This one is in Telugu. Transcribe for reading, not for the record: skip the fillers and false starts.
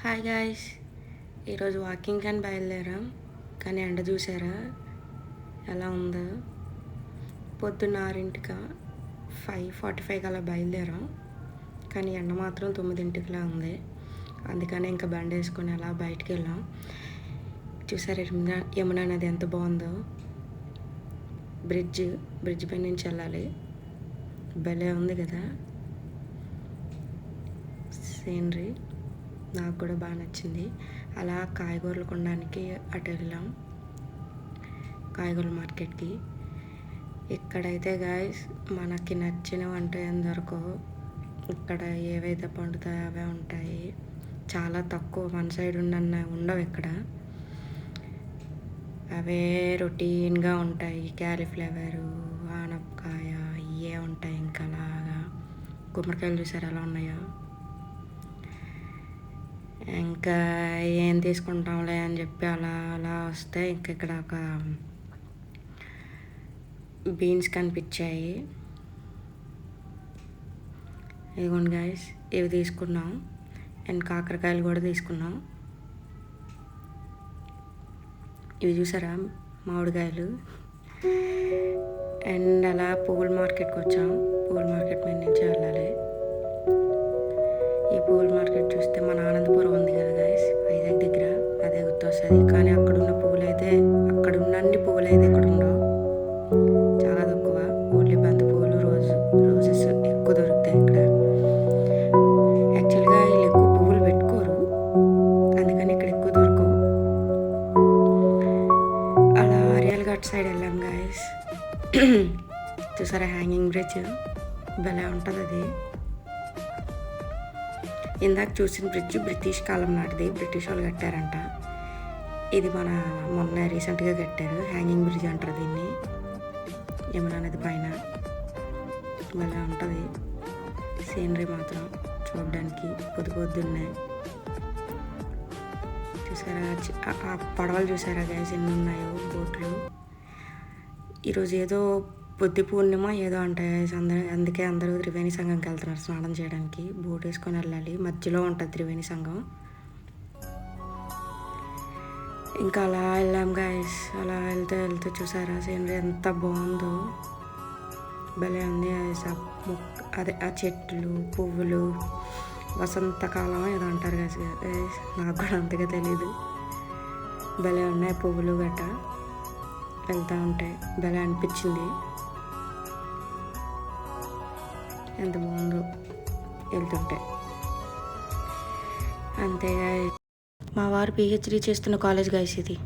హాయ్ గాయ్స్, ఈరోజు వాకింగ్ అని బయలుదేరాం. కానీ ఎండ చూసారా ఎలా ఉందో. పొద్దున్న 6:00 5:45 అలా బయలుదేరాం. కానీ ఎండ మాత్రం 9:00 ఉంది. అందుకనే ఇంకా బండి వేసుకొని అలా బయటికి వెళ్ళాం. చూసారు యమునా నది ఎంత బాగుందో. బ్రిడ్జ్ పై నుంచి వెళ్ళాలి. భలే ఉంది కదా సీనరీ. నాకు కూడా బాగా నచ్చింది. అలా కాయగూరలు కొనడానికి అటు వెళ్ళాం, కాయగూరల మార్కెట్కి. ఇక్కడైతే గాయస్ మనకి నచ్చినవి అంటే ఏం దొరకవు. ఇక్కడ ఏవైతే పండుతాయో అవే ఉంటాయి. చాలా తక్కువ వన్ సైడ్ ఉండవు ఇక్కడ. అవే రొటీన్గా ఉంటాయి. క్యాలీఫ్లవరు, ఆనపకాయ ఇవే ఉంటాయి. ఇంకా అలాగా గుమ్మడికాయలు చూసారు ఎలా ఉన్నాయో. ఇంకా ఏం తీసుకుంటాంలే అని చెప్పి అలా అలా వస్తే ఇంక ఇక్కడ ఒక బీన్స్ కనిపించాయి. ఇదిగోండి గైస్, ఇవి తీసుకున్నాం. అండ్ కాకరకాయలు కూడా తీసుకున్నాం. ఇవి చూసారా మామిడికాయలు. అండ్ అలా పువ్వుల మార్కెట్కి వచ్చాం. పువ్వుల మార్కెట్ మీద నుంచి వెళ్ళాలి. ఈ పువ్వుల మార్కెట్ చూస్తే మన ఆనందపురం ఉంది కదా గైస్, వైజాగ్ దగ్గర, అదే గుర్తొస్తుంది. కానీ అక్కడున్న పువ్వులు అయితే అన్ని పువ్వులు అయితే ఇక్కడ ఉండవు, చాలా తక్కువ. ఓన్లీ బంతి పువ్వులు, రోజెస్ ఎక్కువ దొరుకుతాయి ఇక్కడ. యాక్చువల్గా వీళ్ళు ఎక్కువ పువ్వులు పెట్టుకోరు, అందుకని ఇక్కడ ఎక్కువ దొరకవు. అలా ఆర్యాల్ ఘాట్ సైడ్ వెళ్ళాం గైస్. చూసారా హ్యాంగింగ్ బ్రిడ్జ్, భలే ఉంటుంది అది. ఇందాక చూసిన బ్రిడ్జ్ బ్రిటిష్ కాలం నాటిది, బ్రిటిష్ వాళ్ళు కట్టారంట. ఇది మొన్న రీసెంట్గా కట్టారు. హ్యాంగింగ్ బ్రిడ్జ్ అంటారు దీన్ని. యమునా నది పైన భలే ఉంటుంది సీనరీ మాత్రం చూడడానికి. పొద్దున్నే చూసారా ఆ పడవలు చూసారా గైస్ ఎన్ని ఉన్నాయో, బోట్లు. ఈరోజు ఏదో పొద్దు పూర్ణిమ ఏదో అంటాయి. అందుకే అందరూ త్రివేణి సంఘంకి వెళ్తున్నారు స్నానం చేయడానికి. బోట్ వేసుకొని వెళ్ళాలి, మధ్యలో ఉంటుంది త్రివేణి సంఘం. ఇంకా అలా వెళ్ళాం గైస్. అలా వెళ్తే చూసారా సీనరీ ఎంత బాగుందో, భలే ఉంది. అదే ఆ చెట్లు, పువ్వులు, వసంతకాలం ఏదో అంటారు గైస్. నాకు కూడా అంతగా తెలీదు. భలే ఉన్నాయి పువ్వులు గట్ట. వెళ్తూ ఉంటాయి, భలే అనిపించింది. ఎంత బాగుందో వెళ్తుంటే. అంతేగా మా వారు పిహెచ్డీ చేస్తున్న కాలేజ్ గైస్ ఇది.